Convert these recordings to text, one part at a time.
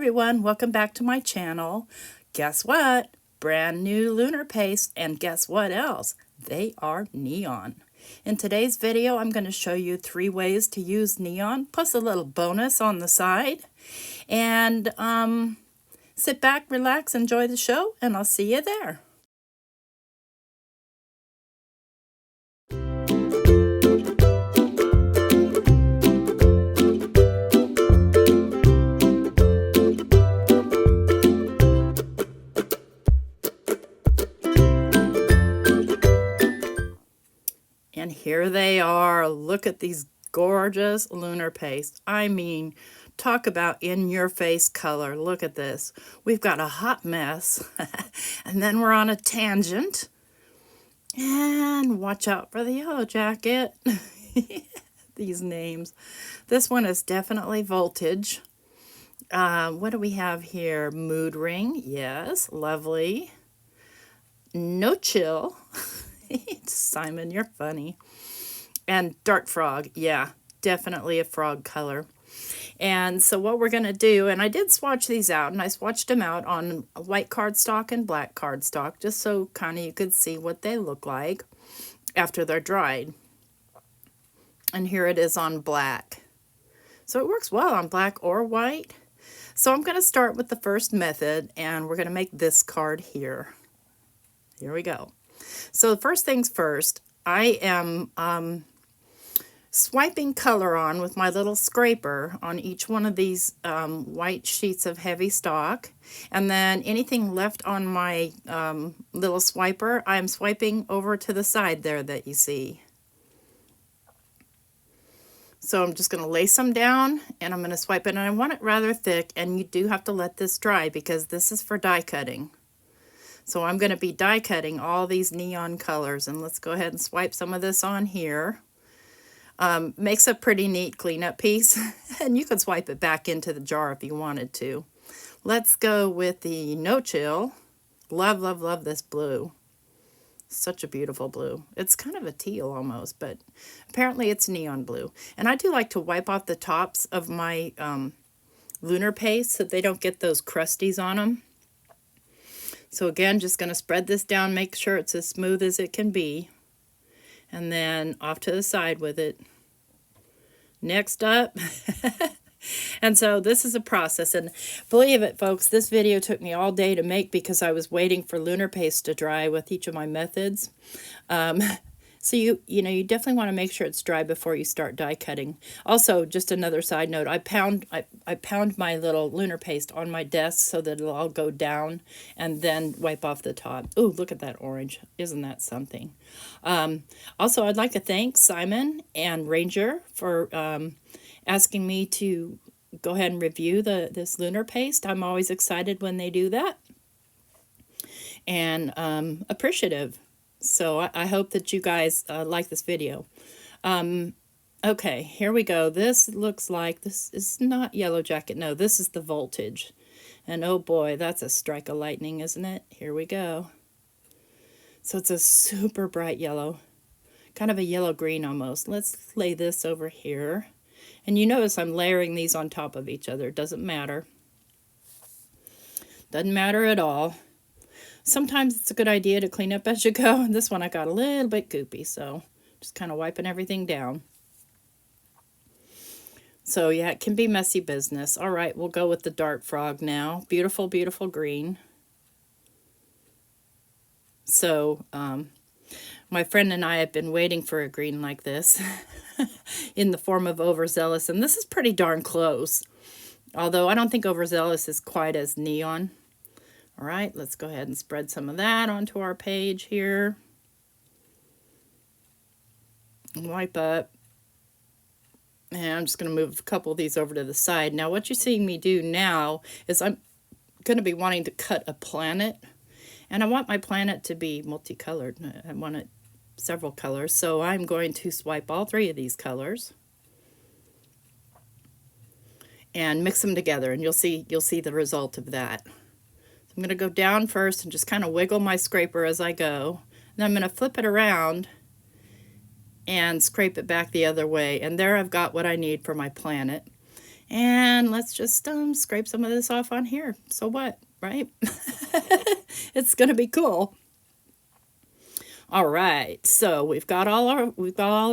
everyone, welcome back to my channel. Guess what? Brand new lunar paste, and guess what else? They are neon. In today's video, I'm going to show you 3 ways to use neon, plus a little bonus on the side. And sit back, relax, enjoy the show, and I'll see you there. And here they are. Look at these gorgeous lunar paste. I mean, talk about in-your-face color. Look at this. We've got a hot mess, and then we're on a tangent. And watch out for the yellow jacket. These names. This one is definitely voltage. What do we have here? Mood ring. Yes, lovely. No chill. Simon, you're funny. And dark frog, yeah, definitely a frog color. And so what we're going to do, and I did swatch these out, and I swatched them out on white cardstock and black cardstock, just so kind of you could see what they look like after they're dried. And here it is on black. So it works well on black or white. So I'm going to start with the first method, and we're going to make this card here. Here we go. So first things first, I am swiping color on with my little scraper on each one of these white sheets of heavy stock. And then anything left on my little swiper, I'm swiping over to the side there that you see. So I'm just going to lay some down, and I'm going to swipe it. And I want it rather thick, and you do have to let this dry because this is for die cutting. So I'm going to be die cutting all these neon colors, and let's go ahead and swipe some of this on here. Makes a pretty neat cleanup piece, and you could swipe it back into the jar if you wanted to. Let's go with the No Chill. Love, love, love this blue. Such a beautiful blue. It's kind of a teal almost, but apparently it's neon blue. And I do like to wipe off the tops of my lunar paste so they don't get those crusties on them. So again, just going to spread this down, make sure it's as smooth as it can be. And then off to the side with it. Next up. And so this is a process. And believe it, folks, this video took me all day to make because I was waiting for lunar paste to dry with each of my methods. So you definitely want to make sure it's dry before you start die cutting. Also, just another side note, I pound my little lunar paste on my desk so that it'll all go down and then wipe off the top. Ooh, look at that orange. Isn't that something? Also, I'd like to thank Simon and Ranger for asking me to go ahead and review this lunar paste. I'm always excited when they do that. And appreciative. So I hope that you guys like this video. Okay, here we go. This looks like, this is not yellow jacket. No, this is the voltage. And oh boy, that's a strike of lightning, isn't it? Here we go. So it's a super bright yellow. Kind of a yellow-green almost. Let's lay this over here. And you notice I'm layering these on top of each other. Doesn't matter. Doesn't matter at all. Sometimes it's a good idea to clean up as you go. And this one I got a little bit goopy, so just kind of wiping everything down. So yeah, it can be messy business. All right, we'll go with the dark frog now. Beautiful, beautiful green. So my friend and I have been waiting for a green like this in the form of overzealous. And this is pretty darn close. Although I don't think overzealous is quite as neon. All right, let's go ahead and spread some of that onto our page here. Wipe up. And I'm just going to move a couple of these over to the side. Now, what you're seeing me do now is I'm going to be wanting to cut a planet. And I want my planet to be multicolored. I want it several colors. So I'm going to swipe all 3 of these colors and mix them together. And you'll see the result of that. I'm going to go down first and just kind of wiggle my scraper as I go. Then I'm going to flip it around and scrape it back the other way. And there I've got what I need for my planet. And let's just scrape some of this off on here. So what, right? It's gonna be cool. All right, so we've got all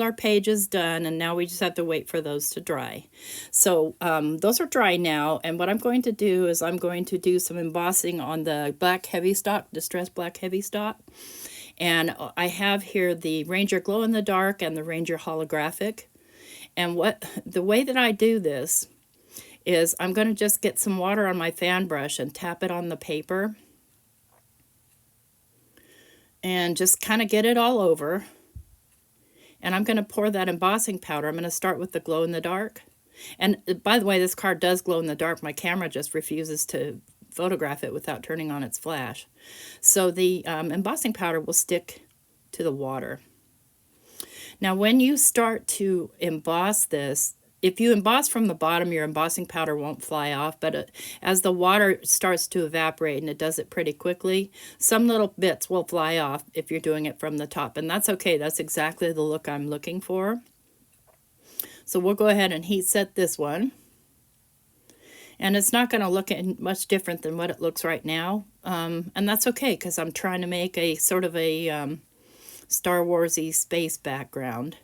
our pages done, and now we just have to wait for those to dry. So those are dry now, and what I'm going to do is I'm going to do some embossing on the black heavy stock, distressed black heavy stock. And I have here the Ranger Glow in the Dark and the Ranger Holographic. And the way that I do this is I'm going to just get some water on my fan brush and tap it on the paper. And just kind of get it all over. And I'm going to pour that embossing powder. I'm going to start with the glow in the dark. And by the way, this card does glow in the dark. My camera just refuses to photograph it without turning on its flash. So the embossing powder will stick to the water. Now when you start to emboss this, if you emboss from the bottom, your embossing powder won't fly off, but as the water starts to evaporate, and it does it pretty quickly, some little bits will fly off if you're doing it from the top, and that's okay. That's exactly the look I'm looking for. So we'll go ahead and heat set this one. And it's not going to look much different than what it looks right now, and that's okay, because I'm trying to make a sort of a Star Wars-y space background.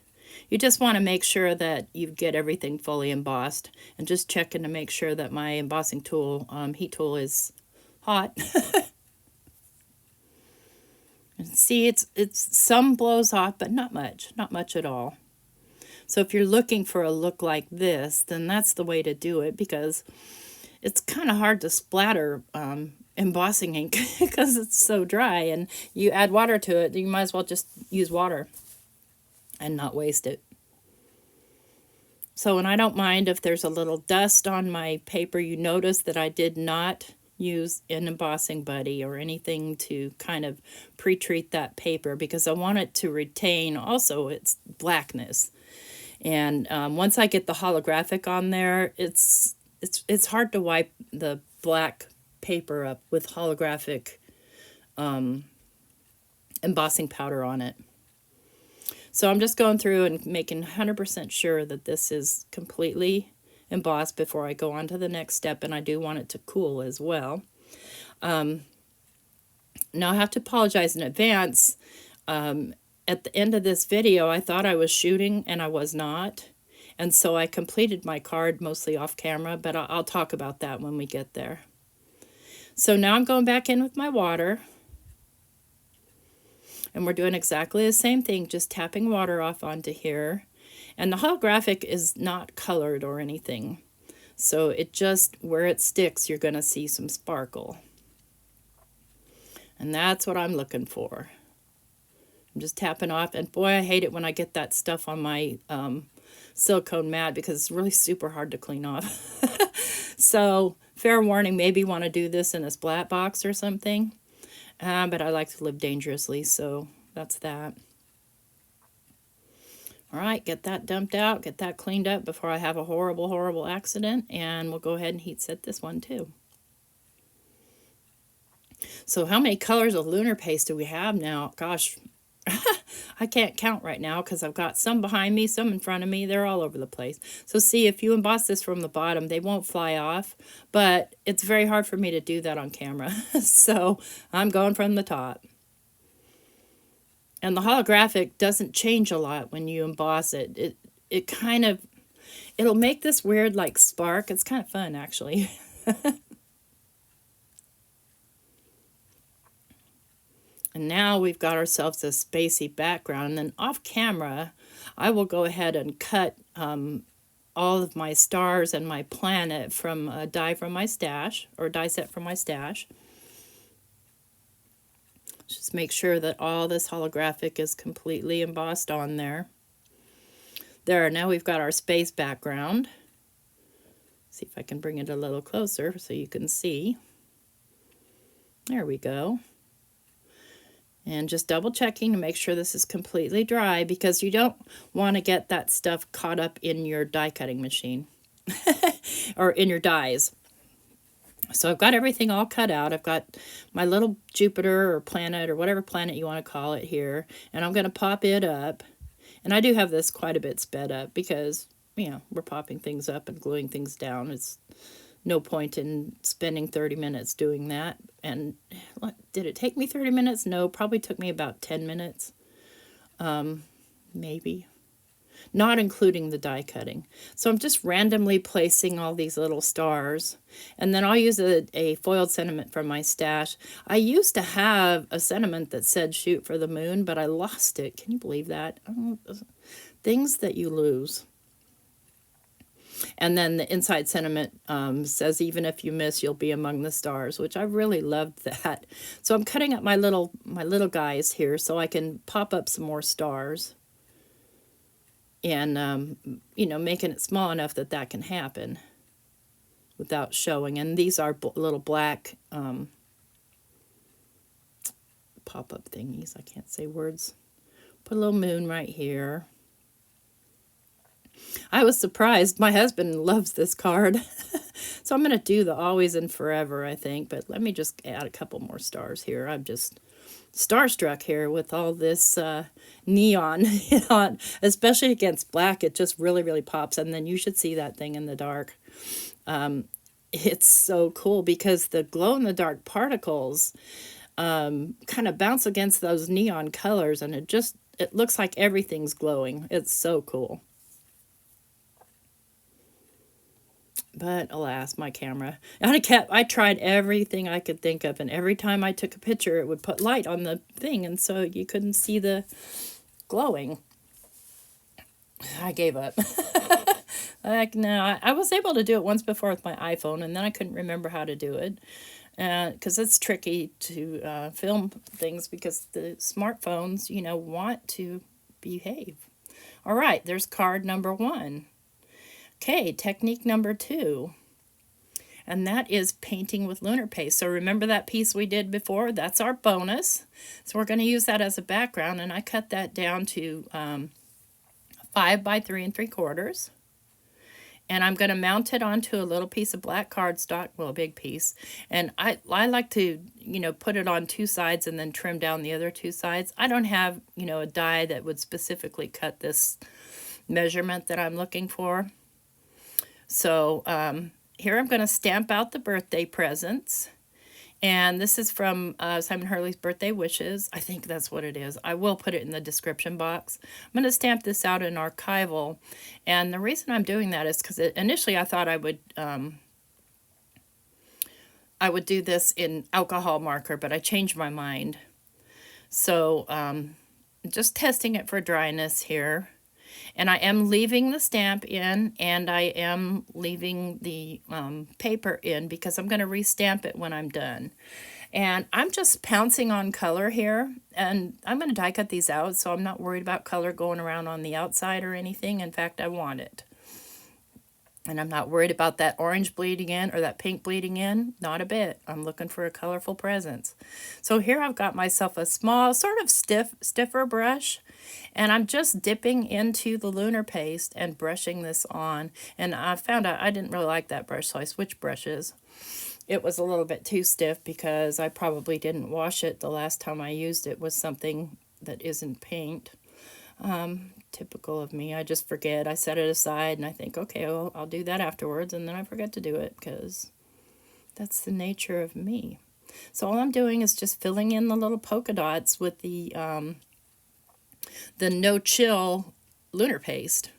You just want to make sure that you get everything fully embossed, and just checking to make sure that my embossing tool, heat tool, is hot. And see, it's some blows hot, but not much at all. So if you're looking for a look like this, then that's the way to do it, because it's kind of hard to splatter embossing ink because it's so dry, and you add water to it, you might as well just use water and not waste it. So, and I don't mind if there's a little dust on my paper. You notice that I did not use an embossing buddy or anything to kind of pre-treat that paper, because I want it to retain also its blackness. And once I get the holographic on there, it's hard to wipe the black paper up with holographic embossing powder on it. So I'm just going through and making 100% sure that this is completely embossed before I go on to the next step, and I do want it to cool as well. Now I have to apologize in advance. At the end of this video, I thought I was shooting, and I was not. And so I completed my card mostly off camera, but I'll talk about that when we get there. So now I'm going back in with my water. And we're doing exactly the same thing, just tapping water off onto here. And the holographic is not colored or anything. So it just, where it sticks, you're going to see some sparkle. And that's what I'm looking for. I'm just tapping off. And boy, I hate it when I get that stuff on my silicone mat, because it's really super hard to clean off. So fair warning, maybe want to do this in a splat box or something. But I like to live dangerously, so that's that. All right, get that dumped out, get that cleaned up before I have a horrible, horrible accident, and we'll go ahead and heat set this one too. So how many colors of lunar paste do we have now? Gosh, I can't count right now, because I've got some behind me, some in front of me. They're all over the place. So see, if you emboss this from the bottom, they won't fly off, but it's very hard for me to do that on camera. So I'm going from the top. And the holographic doesn't change a lot when you emboss it. It kind of, it'll make this weird like spark. It's kind of fun, actually. And now we've got ourselves a spacey background. And then off camera, I will go ahead and cut all of my stars and my planet from a die from my stash, or die set from my stash. Just make sure that all this holographic is completely embossed on there. There, now we've got our space background. See if I can bring it a little closer so you can see. There we go. And just double checking to make sure this is completely dry, because you don't want to get that stuff caught up in your die cutting machine or in your dies. So I've got everything all cut out. I've got my little Jupiter or planet or whatever planet you want to call it here. And I'm going to pop it up. And I do have this quite a bit sped up, because you know, we're popping things up and gluing things down. It's no point in spending 30 minutes doing that. And did it take me 30 minutes? No, probably took me about 10 minutes, maybe. Not including the die cutting. So I'm just randomly placing all these little stars. And then I'll use a foiled sentiment from my stash. I used to have a sentiment that said shoot for the moon, but I lost it. Can you believe that? Things that you lose. And then the inside sentiment says, even if you miss, you'll be among the stars, which I really loved that. So I'm cutting up my little guys here so I can pop up some more stars. And, you know, making it small enough that that can happen without showing. And these are little black pop-up thingies. I can't say words. Put a little moon right here. I was surprised. My husband loves this card. So I'm going to do the always and forever, I think. But let me just add a couple more stars here. I'm just starstruck here with all this neon on, especially against black. It just really, really pops. And then you should see that thing in the dark. It's so cool because the glow-in-the-dark particles kind of bounce against those neon colors, and it looks like everything's glowing. It's so cool. But alas, my camera. I tried everything I could think of, and every time I took a picture, it would put light on the thing, and so you couldn't see the glowing. I gave up. Like, no, I was able to do it once before with my iPhone, and then I couldn't remember how to do it. Because it's tricky to film things because the smartphones, you know, want to behave. All right, there's card number 1. Okay, technique number 2, and that is painting with lunar paste. So remember that piece we did before? That's our bonus. So we're going to use that as a background, and I cut that down to 5 by 3 3/4. And I'm going to mount it onto a little piece of black cardstock, well, a big piece. And I like to, you know, put it on 2 sides and then trim down the other 2 sides. I don't have, you know, a die that would specifically cut this measurement that I'm looking for. So here I'm going to stamp out the birthday presents. And this is from Simon Hurley's Birthday Wishes. I think that's what it is. I will put it in the description box. I'm going to stamp this out in archival. And the reason I'm doing that is because initially I thought I would do this in alcohol marker, but I changed my mind. So just testing it for dryness here. And I am leaving the stamp in, and I am leaving the paper in because I'm going to restamp it when I'm done. And I'm just pouncing on color here, and I'm going to die cut these out, so I'm not worried about color going around on the outside or anything. In fact, I want it. And I'm not worried about that orange bleeding in or that pink bleeding in. Not a bit. I'm looking for a colorful presence. So here I've got myself a small, sort of stiffer brush. And I'm just dipping into the lunar paste and brushing this on. And I found out I didn't really like that brush, so I switched brushes. It was a little bit too stiff because I probably didn't wash it the last time I used it with something that isn't paint. Typical of me. I just forget. I set it aside and I think, okay, well, I'll do that afterwards, and then I forget to do it because that's the nature of me. So all I'm doing is just filling in the little polka dots with the no chill lunar paste.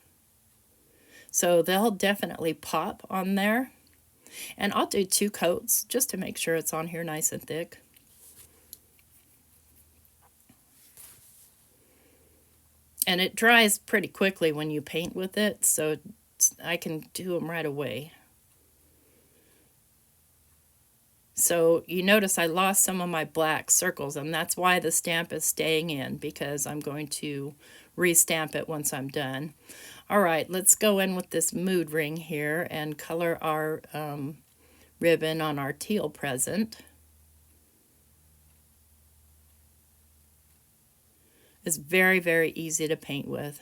So they'll definitely pop on there. And I'll do 2 coats just to make sure it's on here nice and thick. And it dries pretty quickly when you paint with it, so I can do them right away. So you notice I lost some of my black circles, and that's why the stamp is staying in, because I'm going to restamp it once I'm done. All right, let's go in with this mood ring here and color our ribbon on our teal present. It's very, very easy to paint with.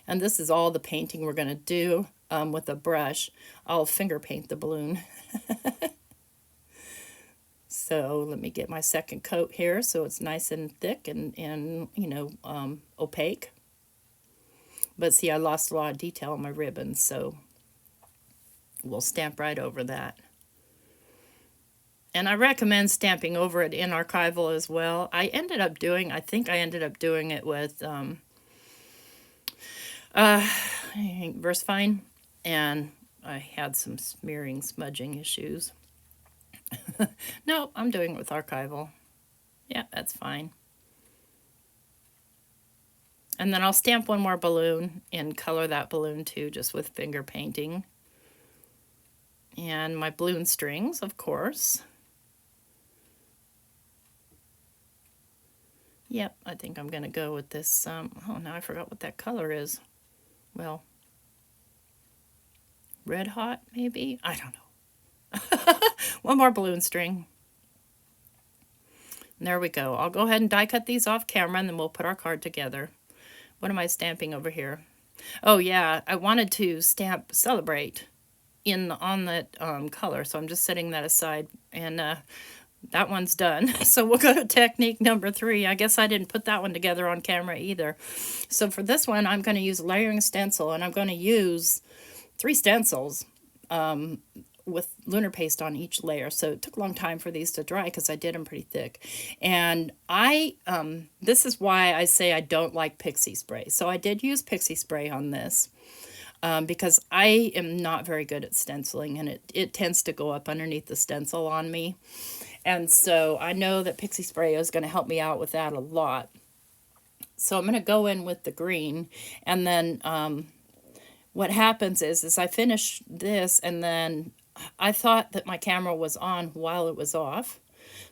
And this is all the painting we're going to do with a brush. I'll finger paint the balloon. So let me get my second coat here so it's nice and thick and you know, opaque. But see, I lost a lot of detail on my ribbons, so we'll stamp right over that. And I recommend stamping over it in archival as well. I think I ended up doing it with VersaFine, and I had some smearing, smudging issues. No, I'm doing it with archival. Yeah, that's fine. And then I'll stamp one more balloon and color that balloon too, just with finger painting. And my balloon strings, of course. Yep, I think I'm going to go with this. Oh, now I forgot what that color is. Well, red hot, maybe? I don't know. One more balloon string. And there we go. I'll go ahead and die cut these off camera, and then we'll put our card together. What am I stamping over here? Oh, yeah, I wanted to stamp Celebrate on that color, so I'm just setting that aside. And that one's done. So we'll go to technique number 3. I guess I didn't put that one together on camera either. So for this one, I'm going to use layering stencil, and I'm going to use 3 stencils with lunar paste on each layer. So it took a long time for these to dry because I did them pretty thick. And this is why I say I don't like pixie spray. So I did use pixie spray on this. Because I am not very good at stenciling, and it tends to go up underneath the stencil on me. And so I know that pixie spray is going to help me out with that a lot. So I'm going to go in with the green, and then what happens is I finish this, and then I thought that my camera was on while it was off.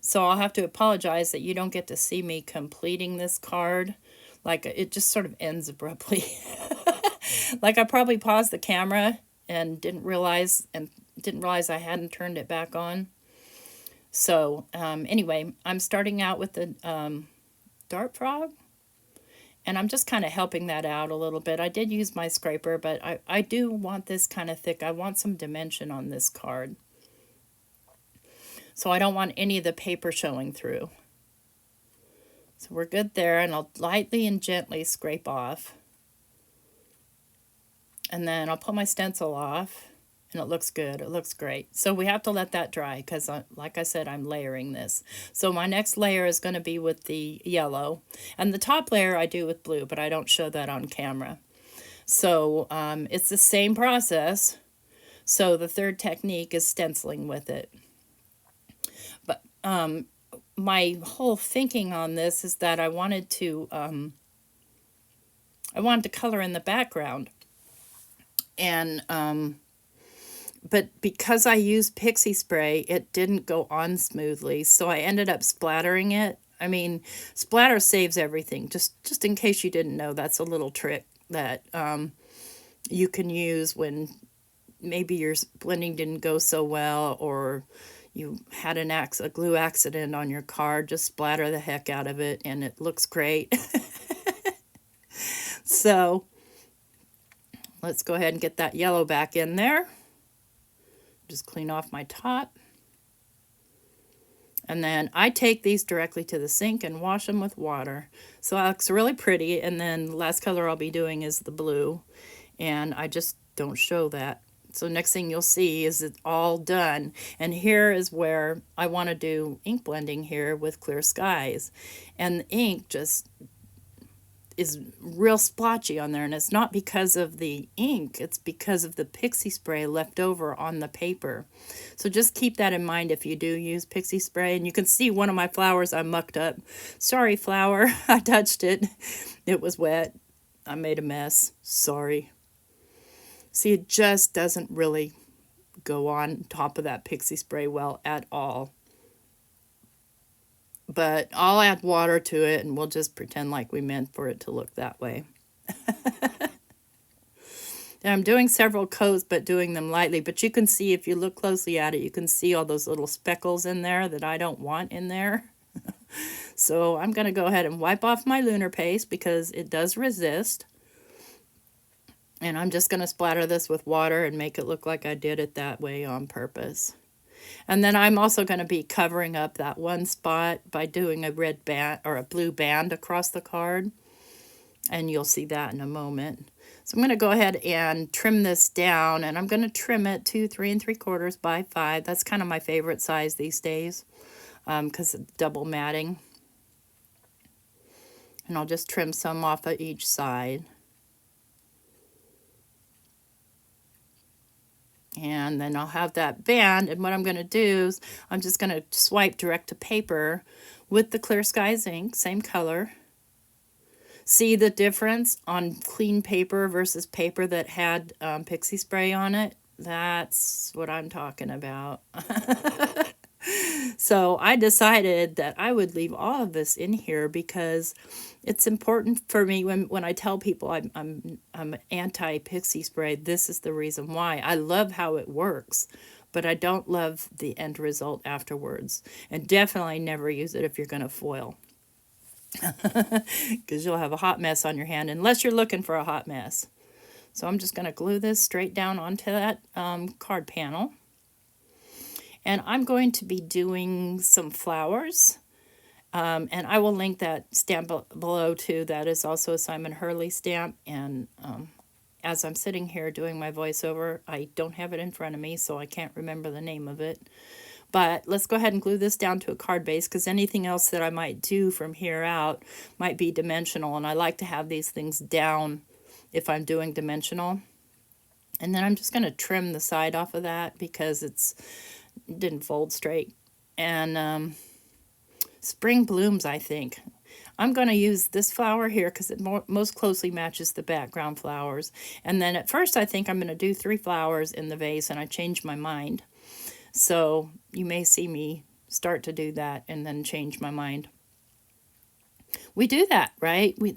So I'll have to apologize that you don't get to see me completing this card. Like, it just sort of ends abruptly. Like, I probably paused the camera and didn't realize I hadn't turned it back on. So anyway, I'm starting out with the dart frog, and I'm just kind of helping that out a little bit. I did use my scraper, but I do want this kind of thick. I want some dimension on this card. So I don't want any of the paper showing through. So we're good there, and I'll lightly and gently scrape off. And then I'll pull my stencil off, and it looks good. It looks great. So we have to let that dry because, like I said, I'm layering this. So my next layer is going to be with the yellow. And the top layer I do with blue, but I don't show that on camera. So it's the same process. So the third technique is stenciling with it. But my whole thinking on this is that I wanted to color in the background. And, but because I used pixie spray, it didn't go on smoothly. So I ended up splattering it. I mean, splatter saves everything. Just in case you didn't know, that's a little trick that you can use when maybe your blending didn't go so well, or you had a glue accident on your card. Just splatter the heck out of it, and it looks great. So let's go ahead and get that yellow back in there. Just clean off my top. And then I take these directly to the sink and wash them with water. So it looks really pretty. And then the last color I'll be doing is the blue. And I just don't show that. So next thing you'll see is it's all done. And here is where I want to do ink blending here with Clear Skies. And the ink just is real splotchy on there, and it's not because of the ink, it's because of the pixie spray left over on the paper. So just keep that in mind if you do use pixie spray. And you can see one of my flowers I mucked up. Sorry, flower, I touched it. It was wet. I made a mess. Sorry. See, it just doesn't really go on top of that pixie spray well at all. But I'll add water to it, and we'll just pretend like we meant for it to look that way. And I'm doing several coats, but doing them lightly. But you can see, if you look closely at it, you can see all those little speckles in there that I don't want in there. So I'm going to go ahead and wipe off my lunar paste because it does resist. And I'm just going to splatter this with water and make it look like I did it that way on purpose. And then I'm also going to be covering up that one spot by doing a red band or a blue band across the card. And you'll see that in a moment. So I'm going to go ahead and trim this down, and I'm going to trim it to 3 3/4 by 5. That's kind of my favorite size these days because it's double matting. And I'll just trim some off of each side. And then I'll have that band, and what I'm going to do is I'm just going to swipe direct to paper with the Clear Skies ink, same color. See the difference on clean paper versus paper that had pixie spray on it? That's what I'm talking about. So I decided that I would leave all of this in here because it's important for me when I tell people I'm anti-pixie spray. This is the reason why. I love how it works, but I don't love the end result afterwards. And definitely never use it if you're going to foil, because you'll have a hot mess on your hand unless you're looking for a hot mess. So I'm just going to glue this straight down onto that card panel. And I'm going to be doing some flowers. And I will link that stamp below too. That is also a Simon Hurley stamp. And as I'm sitting here doing my voiceover, I don't have it in front of me, so I can't remember the name of it. But let's go ahead and glue this down to a card base, because anything else that I might do from here out might be dimensional. And I like to have these things down if I'm doing dimensional. And then I'm just going to trim the side off of that because it didn't fold straight. And spring blooms, I think. I'm going to use this flower here because it most closely matches the background flowers. And then at first I think I'm going to do 3 flowers in the vase, and I changed my mind. So you may see me start to do that and then change my mind. We do that, right? We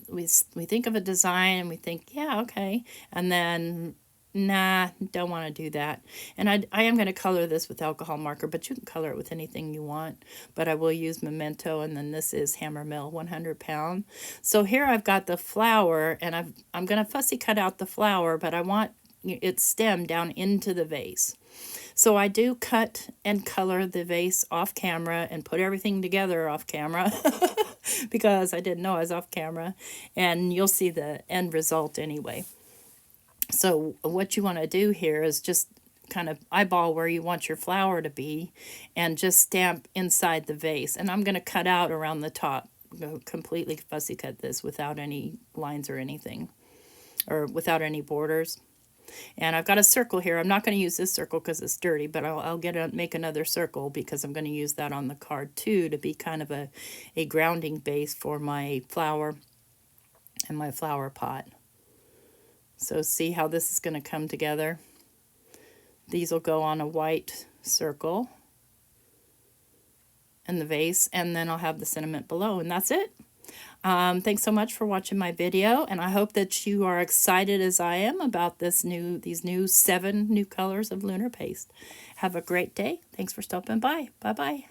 think of a design and we think, yeah, okay. And then, nah, don't want to do that. And I am going to color this with alcohol marker, but you can color it with anything you want. But I will use Memento, and then this is Hammer Mill 100 pound. So here I've got the flower, and I'm going to fussy cut out the flower, but I want its stem down into the vase. So I do cut and color the vase off camera and put everything together off camera because I didn't know I was off camera, and you'll see the end result anyway. So what you want to do here is just kind of eyeball where you want your flower to be and just stamp inside the vase. And I'm going to cut out around the top, completely fussy cut this without any lines or anything, or without any borders. And I've got a circle here. I'm not going to use this circle because it's dirty, but I'll make another circle because I'm going to use that on the card too to be kind of a grounding base for my flower and my flower pot. So see how this is going to come together. These will go on a white circle in the vase, and then I'll have the sentiment below, and that's it. Thanks so much for watching my video, and I hope that you are excited as I am about these new 7 new colors of Lunar Paste. Have a great day. Thanks for stopping by. Bye-bye.